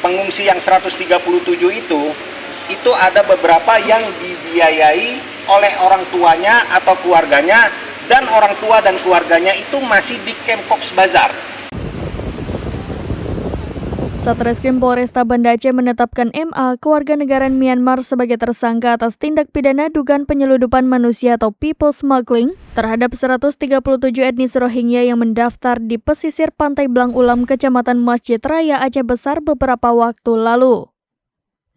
pengungsi yang 137 itu ada beberapa yang dibiayai oleh orang tuanya atau keluarganya, dan orang tua dan keluarganya itu masih di Camp Cox's Bazar. Satreskrim Polresta Banda Aceh menetapkan MA, kewarganegaraan Myanmar, sebagai tersangka atas tindak pidana dugaan penyelundupan manusia atau people smuggling terhadap 137 etnis Rohingya yang mendaftar di pesisir Pantai Blang Ulam, Kecamatan Masjid Raya Aceh Besar beberapa waktu lalu.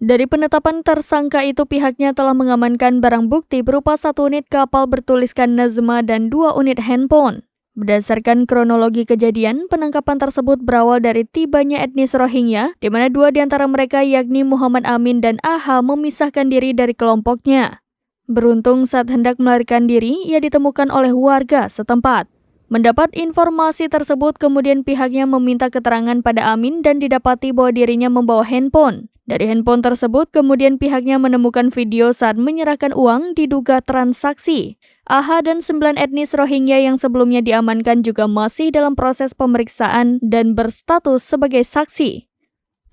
Dari penetapan tersangka itu, pihaknya telah mengamankan barang bukti berupa 1 unit kapal bertuliskan Nazma dan 2 unit handphone. Berdasarkan kronologi kejadian, penangkapan tersebut berawal dari tibanya etnis Rohingya, di mana 2 di antara mereka yakni Muhammad Amin dan AH memisahkan diri dari kelompoknya. Beruntung saat hendak melarikan diri, ia ditemukan oleh warga setempat. Mendapat informasi tersebut, kemudian pihaknya meminta keterangan pada Amin dan didapati bahwa dirinya membawa handphone. Dari handphone tersebut, kemudian pihaknya menemukan video saat menyerahkan uang diduga transaksi. AH dan 9 etnis Rohingya yang sebelumnya diamankan juga masih dalam proses pemeriksaan dan berstatus sebagai saksi.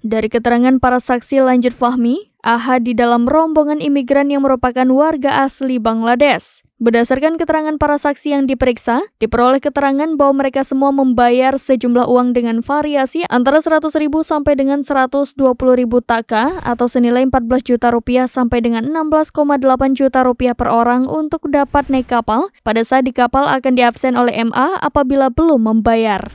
Dari keterangan para saksi, lanjut Fahmi, AH di dalam rombongan imigran yang merupakan warga asli Bangladesh. Berdasarkan keterangan para saksi yang diperiksa, diperoleh keterangan bahwa mereka semua membayar sejumlah uang dengan variasi antara 100.000 sampai dengan 120.000 taka atau senilai 14 juta rupiah sampai dengan 16,8 juta rupiah per orang untuk dapat naik kapal. Pada saat di kapal akan diabsen oleh MA apabila belum membayar.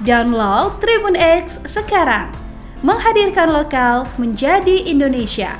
Download Tribun X sekarang, menghadirkan lokal menjadi Indonesia.